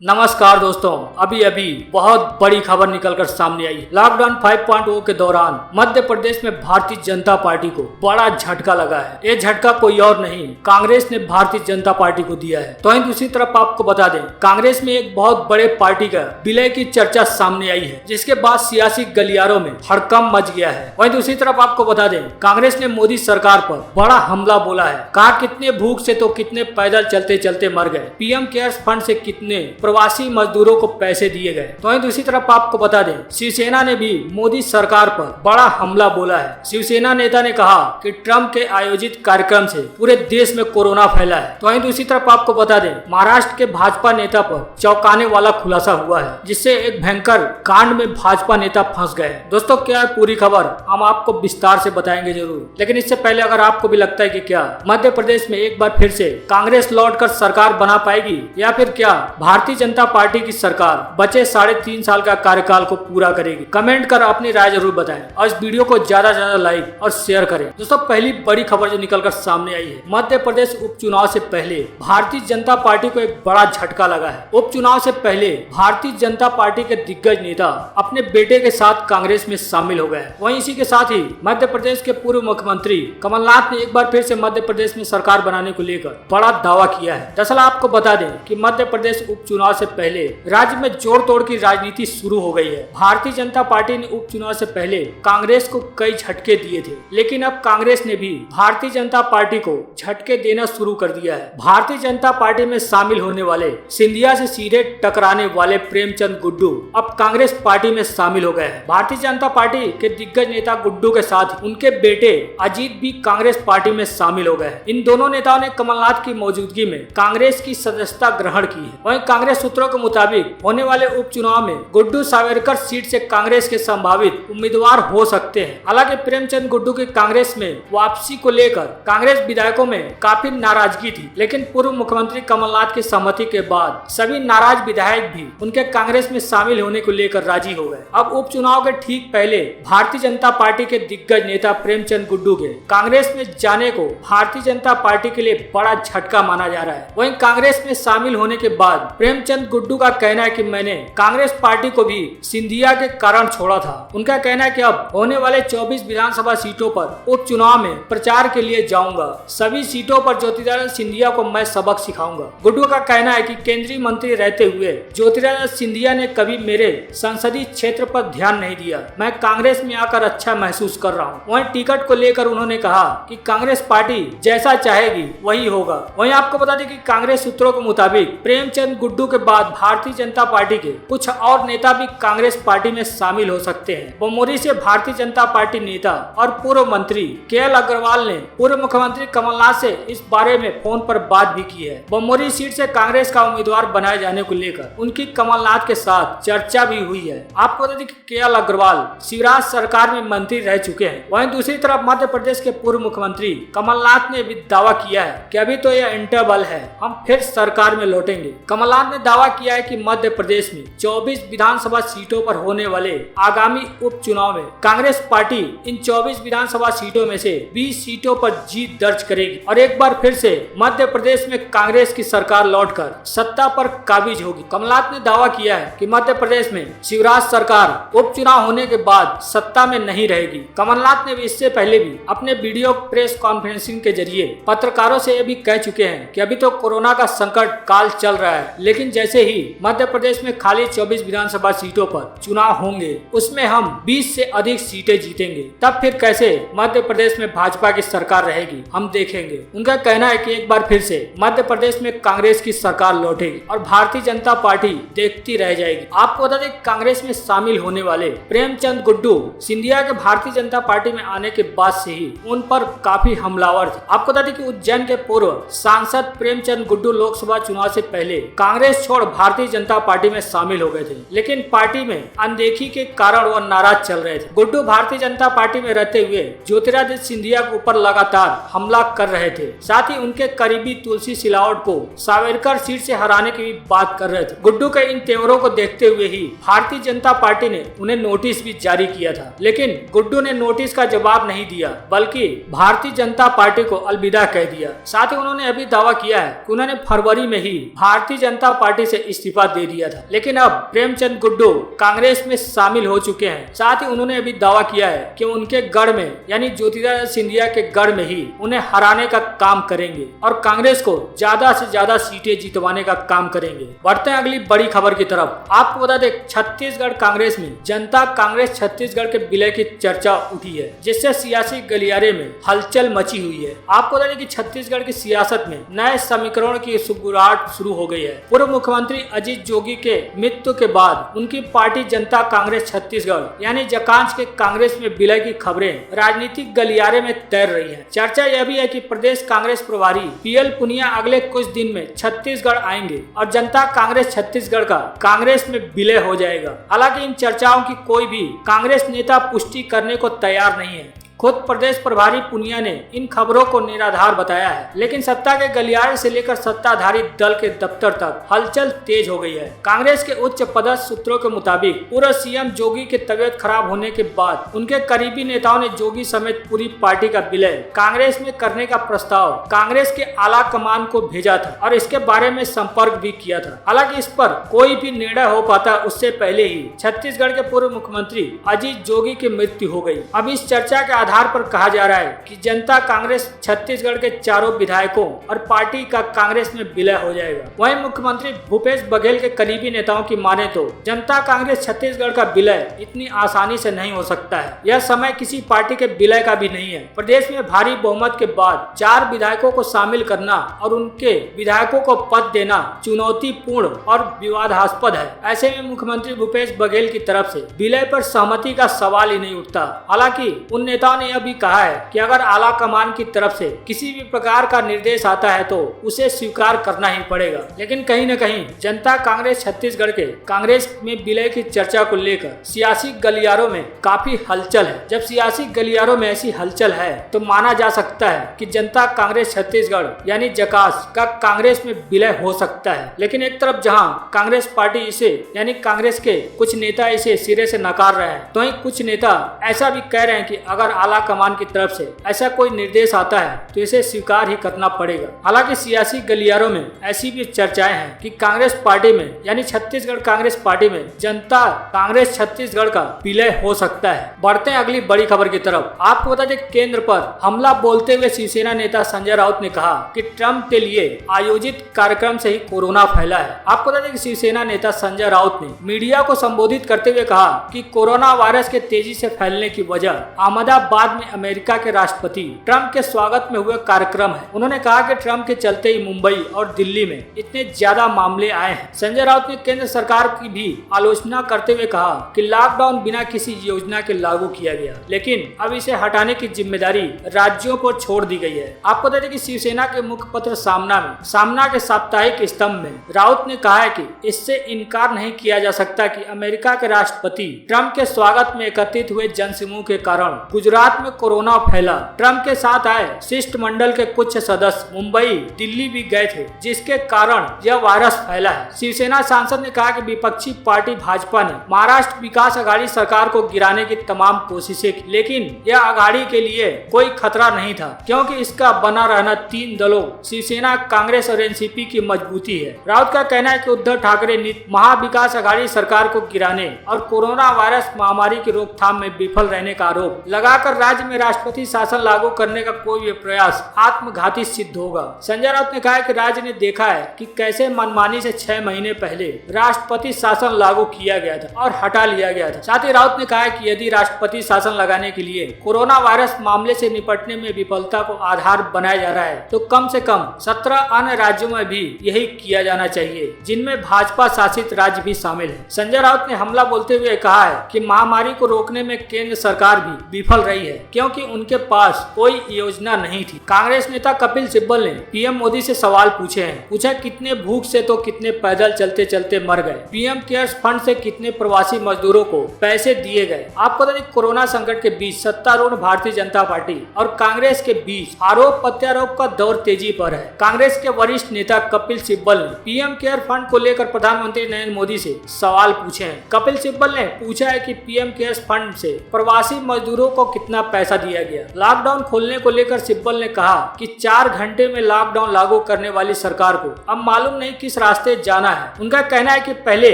नमस्कार दोस्तों, अभी अभी बहुत बड़ी खबर निकलकर सामने आई है। लॉकडाउन 5.0 के दौरान मध्य प्रदेश में भारतीय जनता पार्टी को बड़ा झटका लगा है। ये झटका कोई और नहीं, कांग्रेस ने भारतीय जनता पार्टी को दिया है। तो वहीं दूसरी तरफ आपको बता दें, कांग्रेस में एक बहुत बड़े पार्टी का विलय की चर्चा सामने आई है, जिसके बाद सियासी गलियारों में हड़कंप मच गया है। वहीं दूसरी तरफ आपको बता दें, कांग्रेस ने मोदी सरकार पर बड़ा हमला बोला है। कहा कितने भूख से तो कितने पैदल चलते चलते मर गए, पीएम केयर्स फंड से कितने प्रवासी मजदूरों को पैसे दिए गए। तो वहीं दूसरी तरफ आपको बता दें, शिवसेना ने भी मोदी सरकार पर बड़ा हमला बोला है। शिवसेना नेता ने कहा कि ट्रंप के आयोजित कार्यक्रम से पूरे देश में कोरोना फैला है। तो वहीं दूसरी तरफ आपको बता दें, महाराष्ट्र के भाजपा नेता पर चौंकाने वाला खुलासा हुआ है, जिससे एक भयंकर कांड में भाजपा नेता फंस गए। दोस्तों, क्या है पूरी खबर हम आपको विस्तार से बताएंगे जरूर, लेकिन इससे पहले अगर आपको भी लगता है कि क्या मध्य प्रदेश में एक बार फिर से कांग्रेस लौटकर सरकार बना पाएगी, या फिर क्या भारतीय जनता पार्टी की सरकार बचे 3.5 साल का कार्यकाल को पूरा करेगी, कमेंट कर अपनी राय जरूर बताएं और इस वीडियो को ज्यादा से ज्यादा लाइक और शेयर करें। दोस्तों, पहली बड़ी खबर जो निकलकर सामने आई है, मध्य प्रदेश उपचुनाव से पहले भारतीय जनता पार्टी को एक बड़ा झटका लगा है। उपचुनाव से पहले भारतीय जनता पार्टी के दिग्गज नेता अपने बेटे के साथ कांग्रेस में शामिल हो गए। वहीं इसी के साथ ही मध्य प्रदेश के पूर्व मुख्यमंत्री कमलनाथ ने एक बार फिर से मध्य प्रदेश में सरकार बनाने को लेकर बड़ा दावा किया है। दरअसल आपको बता दें कि मध्य प्रदेश उपचुनाव से पहले राज्य में जोड़ तोड़ की राजनीति शुरू हो गई है। भारतीय जनता पार्टी ने उपचुनाव से पहले कांग्रेस को कई झटके दिए थे, लेकिन अब कांग्रेस ने भी भारतीय जनता पार्टी को झटके देना शुरू कर दिया है। भारतीय जनता पार्टी में शामिल होने वाले सिंधिया से सीधे टकराने वाले प्रेमचंद गुड्डू अब कांग्रेस पार्टी में शामिल हो गए हैं। भारतीय जनता पार्टी के दिग्गज नेता गुड्डू के साथ उनके बेटे अजीत भी कांग्रेस पार्टी में शामिल हो गए हैं। इन दोनों नेताओं ने कमलनाथ की मौजूदगी में कांग्रेस की सदस्यता ग्रहण की है। वहीं कांग्रेस सूत्रों के मुताबिक होने वाले उपचुनाव में गुड्डू सावरकर सीट से कांग्रेस के संभावित उम्मीदवार हो सकते हैं। हालांकि प्रेमचंद गुड्डू की कांग्रेस में वापसी को लेकर कांग्रेस विधायकों में काफी नाराजगी थी, लेकिन पूर्व मुख्यमंत्री कमलनाथ की सहमति के बाद सभी नाराज विधायक भी उनके कांग्रेस में शामिल होने को लेकर राजी हो गए। अब उपचुनाव के ठीक पहले भारतीय जनता पार्टी के दिग्गज नेता प्रेमचंद गुड्डू के कांग्रेस में जाने को भारतीय जनता पार्टी के लिए बड़ा झटका माना जा रहा है। वहीं कांग्रेस में शामिल होने के बाद प्रेमचंद गुड्डू का कहना है कि मैंने कांग्रेस पार्टी को भी सिंधिया के कारण छोड़ा था। उनका कहना है कि अब होने वाले 24 विधानसभा सीटों पर उपचुनाव में प्रचार के लिए जाऊंगा। सभी सीटों पर ज्योतिरादित्य सिंधिया को मैं सबक सिखाऊंगा। गुड्डू का कहना है कि केंद्रीय मंत्री रहते हुए ज्योतिरादित्य सिंधिया ने कभी मेरे संसदीय क्षेत्र पर ध्यान नहीं दिया। मैं कांग्रेस में आकर अच्छा महसूस कर रहा हूँ। वहीं टिकट को लेकर उन्होंने कहा कि कांग्रेस पार्टी जैसा चाहेगी वही होगा। वहीं आपको बता दें कि कांग्रेस सूत्रों के मुताबिक प्रेमचंद गुड्डू के बाद भारतीय जनता पार्टी के कुछ और नेता भी कांग्रेस पार्टी में शामिल हो सकते हैं। बमोरी से भारतीय जनता पार्टी नेता और पूर्व मंत्री केएल अग्रवाल ने पूर्व मुख्यमंत्री कमलनाथ से इस बारे में फोन पर बात भी की है। बमोरी सीट से कांग्रेस का उम्मीदवार बनाए जाने को लेकर उनकी कमलनाथ के साथ चर्चा भी हुई है। आपको बता दें कि केएल अग्रवाल शिवराज सरकार में मंत्री रह चुके हैं। वहीं दूसरी तरफ मध्य प्रदेश के पूर्व मुख्यमंत्री कमलनाथ ने भी दावा किया है कि अभी तो यह इंटरवल है, हम फिर सरकार में लौटेंगे। कमलनाथ ने दावा किया है कि मध्य प्रदेश में 24 विधानसभा सीटों पर होने वाले आगामी उपचुनाव में कांग्रेस पार्टी इन 24 विधानसभा सीटों में से 20 सीटों पर जीत दर्ज करेगी और एक बार फिर से मध्य प्रदेश में कांग्रेस की सरकार लौटकर सत्ता पर काबिज होगी। कमलनाथ ने दावा किया है कि मध्य प्रदेश में शिवराज सरकार उपचुनाव होने के बाद सत्ता में नहीं रहेगी। कमलनाथ ने भी इससे पहले भी अपने वीडियो प्रेस कॉन्फ्रेंसिंग के जरिए पत्रकारों से ये भी कह चुके हैं कि अभी तो कोरोना का संकट काल चल रहा है, लेकिन जैसे ही मध्य प्रदेश में खाली 24 विधानसभा सीटों पर चुनाव होंगे उसमें हम 20 से अधिक सीटें जीतेंगे, तब फिर कैसे मध्य प्रदेश में भाजपा की सरकार रहेगी हम देखेंगे। उनका कहना है कि एक बार फिर से मध्य प्रदेश में कांग्रेस की सरकार लौटेगी और भारतीय जनता पार्टी देखती रह जाएगी। आपको बता दें, कांग्रेस में शामिल होने वाले प्रेमचंद गुड्डू सिंधिया के भारतीय जनता पार्टी में आने के बाद से ही उन पर काफी हमलावर थे। आपको बता दें कि उज्जैन के पूर्व सांसद प्रेमचंद गुड्डू लोकसभा चुनाव से पहले कांग्रेस छोड़ भारतीय जनता पार्टी में शामिल हो गए थे, लेकिन पार्टी में अनदेखी के कारण वह नाराज चल रहे थे। गुड्डू भारतीय जनता पार्टी में रहते हुए ज्योतिरादित्य सिंधिया के ऊपर लगातार हमला कर रहे थे। साथ ही उनके करीबी तुलसी सिलावट को सावरकर सीट से हराने की भी बात कर रहे थे। गुड्डू के इन तेवरों को देखते हुए ही भारतीय जनता पार्टी ने उन्हें नोटिस भी जारी किया था, लेकिन गुड्डू ने नोटिस का जवाब नहीं दिया, बल्कि भारतीय जनता पार्टी को अलविदा कह दिया। साथ ही उन्होंने अभी दावा किया है कि उन्होंने फरवरी में ही भारतीय जनता पार्टी से इस्तीफा दे दिया था, लेकिन अब प्रेमचंद गुड्डू कांग्रेस में शामिल हो चुके हैं। साथ ही उन्होंने अभी दावा किया है कि उनके गढ़ में यानी ज्योतिरादित्य सिंधिया के गढ़ में ही उन्हें हराने का काम करेंगे और कांग्रेस को ज्यादा से ज्यादा सीटें जितवाने का काम करेंगे। बढ़ते हैं अगली बड़ी खबर की तरफ। आपको बता दें, छत्तीसगढ़ कांग्रेस में जनता कांग्रेस छत्तीसगढ़ के विलय की चर्चा उठी है, जिससे सियासी गलियारे में हलचल मची हुई है। आपको बता दें कि छत्तीसगढ़ की सियासत में नए समीकरण की सुगबुगाहट शुरू हो गई है। पूर्व मुख्यमंत्री अजीत जोगी के मृत्यु के बाद उनकी पार्टी जनता कांग्रेस छत्तीसगढ़ यानी जकांश के कांग्रेस में विलय की खबरें राजनीतिक गलियारे में तैर रही है। चर्चा यह भी है कि प्रदेश कांग्रेस प्रभारी पीएल पुनिया अगले कुछ दिन में छत्तीसगढ़ आएंगे और जनता कांग्रेस छत्तीसगढ़ का कांग्रेस में विलय हो जाएगा। हालांकि इन चर्चाओं की कोई भी कांग्रेस नेता पुष्टि करने को तैयार नहीं है। खुद प्रदेश प्रभारी पुनिया ने इन खबरों को निराधार बताया है, लेकिन सत्ता के गलियारे से लेकर सत्ताधारी दल के दफ्तर तक हलचल तेज हो गई है। कांग्रेस के उच्च पदस्थ सूत्रों के मुताबिक पूर्व सीएम जोगी की तबीयत खराब होने के बाद उनके करीबी नेताओं ने जोगी समेत पूरी पार्टी का विलय कांग्रेस में करने का प्रस्ताव कांग्रेस के आला कमान को भेजा था और इसके बारे में संपर्क भी किया था। हालांकि इस पर कोई भी निर्णय हो पाता उससे पहले ही छत्तीसगढ़ के पूर्व मुख्यमंत्री अजीत जोगी की मृत्यु हो गई। अब इस चर्चा के आधार पर कहा जा रहा है कि जनता कांग्रेस छत्तीसगढ़ के चारों विधायकों और पार्टी का कांग्रेस में विलय हो जाएगा। वहीं मुख्यमंत्री भूपेश बघेल के करीबी नेताओं की माने तो जनता कांग्रेस छत्तीसगढ़ का विलय इतनी आसानी से नहीं हो सकता है। यह समय किसी पार्टी के विलय का भी नहीं है। प्रदेश में भारी बहुमत के बाद 4 विधायकों को शामिल करना और उनके विधायकों को पद देना चुनौतीपूर्ण और विवादास्पद है। ऐसे में मुख्यमंत्री भूपेश बघेल की तरफ से विलय पर सहमति का सवाल ही नहीं उठता। हालांकि उन नेताओं ने यह भी कहा है कि अगर आला कमान की तरफ से किसी भी प्रकार का निर्देश आता है तो उसे स्वीकार करना ही पड़ेगा। लेकिन कहीं न कहीं जनता कांग्रेस छत्तीसगढ़ के कांग्रेस में विलय की चर्चा को लेकर सियासी गलियारों में काफी हलचल है। जब सियासी गलियारों में ऐसी हलचल है तो माना जा सकता है कि जनता कांग्रेस छत्तीसगढ़ यानी जकास का कांग्रेस में विलय हो सकता है। लेकिन एक तरफ जहां कांग्रेस पार्टी इसे यानी कांग्रेस के कुछ नेता इसे सिरे से नकार रहे हैं, तो वहीं कुछ नेता ऐसा भी कह रहे हैं कि अगर आला कमान की तरफ से ऐसा कोई निर्देश आता है तो इसे स्वीकार ही करना पड़ेगा। हालांकि सियासी गलियारों में ऐसी भी चर्चाएं हैं कि कांग्रेस पार्टी में यानी छत्तीसगढ़ कांग्रेस पार्टी में जनता कांग्रेस छत्तीसगढ़ का विलय हो सकता है। बढ़ते हैं अगली बड़ी खबर की तरफ। आपको बता दें, केंद्र पर हमला बोलते हुए शिवसेना नेता संजय राउत ने कहा कि ट्रंप के लिए आयोजित कार्यक्रम से ही कोरोना फैला है। आपको बता दें कि शिवसेना नेता संजय राउत ने मीडिया को संबोधित करते हुए कहा कि कोरोना वायरस के तेजी से फैलने की वजह अहमदाबाद में अमेरिका के राष्ट्रपति ट्रंप के स्वागत में हुए कार्यक्रम है। उन्होंने कहा कि ट्रंप के चलते ही मुंबई और दिल्ली में इतने ज्यादा मामले आए हैं। संजय राउत ने केंद्र सरकार की भी आलोचना करते हुए कहा कि लॉकडाउन बिना किसी योजना के लागू किया गया, लेकिन अब इसे हटाने की जिम्मेदारी राज्यों पर छोड़ दी गई है। आपको बता दें कि शिवसेना के मुखपत्र सामना के साप्ताहिक स्तंभ में राउत ने कहा है कि इससे इनकार नहीं किया जा सकता कि अमेरिका के राष्ट्रपति ट्रंप के स्वागत में एकत्रित हुए जनसमूह के कारण गुजरात में कोरोना फैला। ट्रंप के साथ आए शिष्टमंडल के कुछ सदस्य मुंबई दिल्ली भी गए थे, जिसके कारण यह वायरस फैला है। शिवसेना सांसद ने कहा कि विपक्षी पार्टी भाजपा ने महाराष्ट्र विकास अघाड़ी सरकार को गिराने की तमाम कोशिशें की, लेकिन यह अघाड़ी के लिए कोई खतरा नहीं था क्योंकि इसका बना रहना 3 दलों शिवसेना कांग्रेस और एनसीपी की मजबूती है। राउत का कहना है कि उद्धव ठाकरे ने महाविकास अघाड़ी सरकार को गिराने और कोरोना वायरस महामारी की रोकथाम में विफल रहने का आरोप लगाकर राज्य में राष्ट्रपति शासन लागू करने का कोई भी प्रयास आत्मघाती सिद्ध होगा। संजय राउत ने कहा कि राज्य ने देखा है कि कैसे मनमानी से 6 महीने पहले राष्ट्रपति शासन लागू किया गया था और हटा लिया गया था। साथ ही राउत ने कहा कि यदि राष्ट्रपति शासन लगाने के लिए कोरोना वायरस मामले से निपटने में विफलता को आधार बनाया जा रहा है तो कम से कम 17 अन्य राज्यों में भी यही किया जाना चाहिए, जिनमें भाजपा शासित राज्य भी शामिल है। संजय राउत ने हमला बोलते हुए कहा है कि महामारी को रोकने में केंद्र सरकार भी विफल रही है क्योंकि उनके पास कोई योजना नहीं थी। कांग्रेस नेता कपिल सिब्बल ने पीएम मोदी से सवाल पूछे हैं। पूछा कितने भूख से तो कितने पैदल चलते चलते मर गए, पीएम केयर्स फंड से कितने प्रवासी मजदूरों को पैसे दिए गए। आपको बता दें, कोरोना संकट के बीच सत्तारूढ़ भारतीय जनता पार्टी और कांग्रेस के बीच आरोप प्रत्यारोप का दौर तेजी पर है। कांग्रेस के वरिष्ठ नेता कपिल सिब्बल ने पीएम केयर फंड को लेकर प्रधानमंत्री नरेंद्र मोदी से सवाल पूछे हैं। कपिल सिब्बल ने पूछा है कि पीएम केयर्स फंड से प्रवासी मजदूरों को कितना कितना पैसा दिया गया। लॉकडाउन खोलने को लेकर सिब्बल ने कहा कि 4 घंटे में लॉकडाउन लागू करने वाली सरकार को अब मालूम नहीं किस रास्ते जाना है। उनका कहना है कि पहले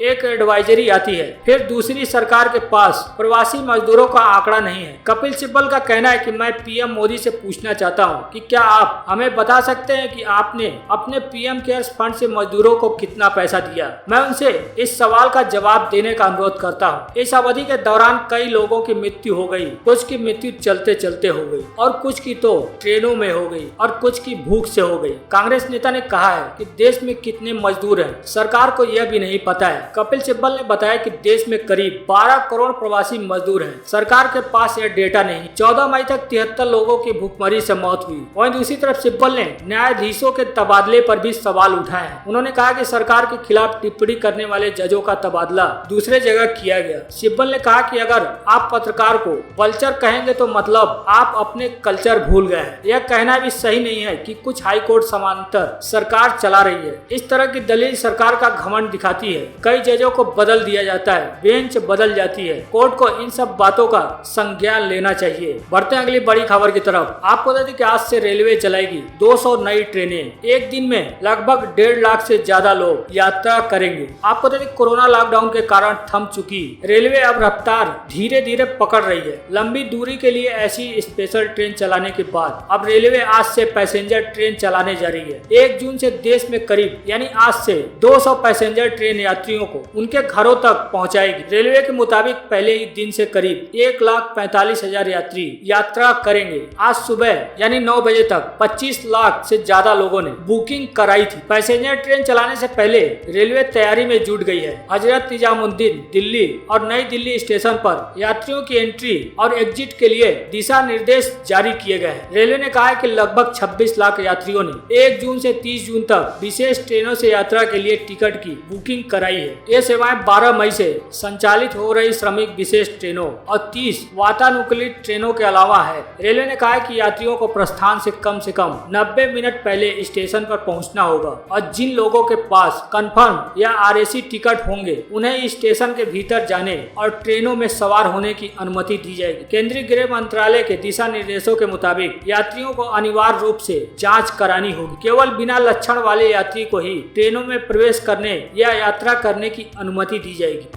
एक एडवाइजरी आती है, फिर दूसरी सरकार के पास प्रवासी मजदूरों का आंकड़ा नहीं है। कपिल सिब्बल का कहना है कि मैं पीएम मोदी से पूछना चाहता हूँ कि क्या आप हमें बता सकते हैं कि आपने अपने पीएम केयर्स फंड से मजदूरों को कितना पैसा दिया। मैं उनसे इस सवाल का जवाब देने का अनुरोध करता हूँ। इस अवधि के दौरान कई लोगों की मृत्यु हो गई, कुछ की मृत्यु चलते चलते हो गई और कुछ की तो ट्रेनों में हो गई और कुछ की भूख से हो गई। कांग्रेस नेता ने कहा है कि देश में कितने मजदूर हैं सरकार को यह भी नहीं पता है। कपिल सिब्बल ने बताया कि देश में करीब 12 करोड़ प्रवासी मजदूर हैं। सरकार के पास यह डेटा नहीं। 14 मई तक 73 लोगों की भूखमरी से मौत हुई। वहीं दूसरी तरफ सिब्बल ने न्यायाधीशों के तबादले पर भी सवाल उठाए हैं। उन्होंने कहा कि सरकार के खिलाफ टिप्पणी करने वाले जजों का तबादला दूसरे जगह किया गया। सिब्बल ने कहा कि अगर आप पत्रकार को वल्चर कहेंगे तो मतलब आप अपने कल्चर भूल गए हैं। यह कहना भी सही नहीं है कि कुछ हाई कोर्ट समांतर सरकार चला रही है। इस तरह की दलील सरकार का घमंड दिखाती है। कई जजों को बदल दिया जाता है, बेंच बदल जाती है। कोर्ट को इन सब बातों का संज्ञान लेना चाहिए। बढ़ते हैं अगली बड़ी खबर की तरफ। आपको बता दें कि आज से रेलवे चलाएगी 200 नई ट्रेनें। एक दिन में लगभग 1.5 लाख से ज्यादा लोग यात्रा करेंगे। आपको बता दें कोरोना लॉकडाउन के कारण थम चुकी रेलवे अब रफ्तार धीरे धीरे पकड़ रही है। लंबी दूरी के लिए ऐसी स्पेशल ट्रेन चलाने के बाद अब रेलवे आज से पैसेंजर ट्रेन चलाने जा रही है। 1 जून से देश में करीब यानी आज से 200 पैसेंजर ट्रेन यात्रियों को उनके घरों तक पहुंचाएगी। रेलवे के मुताबिक पहले ही दिन से करीब 1,45,000 यात्री यात्रा करेंगे। आज सुबह यानी 9 बजे तक 25 लाख से ज्यादा लोगों ने बुकिंग कराई थी। पैसेंजर ट्रेन चलाने से पहले रेलवे तैयारी में जुट गई है। हजरत निजामुद्दीन दिल्ली और नई दिल्ली स्टेशन पर यात्रियों की एंट्री और एग्जिट के लिए दिशा निर्देश जारी किए गए हैं। रेलवे ने कहा है कि लगभग 26 लाख यात्रियों ने 1 जून से 30 जून तक विशेष ट्रेनों से यात्रा के लिए टिकट की बुकिंग कराई है। ये सेवाएं 12 मई से संचालित हो रही श्रमिक विशेष ट्रेनों और 30 वातानुकूलित ट्रेनों के अलावा है। रेलवे ने कहा है कि यात्रियों को प्रस्थान से कम 90 मिनट पहले स्टेशन पर पहुंचना होगा और जिन लोगों के पास कंफर्म या आरएसी टिकट होंगे उन्हें स्टेशन के भीतर जाने और ट्रेनों में सवार होने की अनुमति दी जाएगी। केंद्रीय गृह मंत्रालय के दिशा निर्देशों के मुताबिक यात्रियों को अनिवार्य रूप से जांच करानी होगी। केवल बिना लक्षण वाले यात्री को ही ट्रेनों में प्रवेश करने या यात्रा करने की अनुमति दी जाएगी।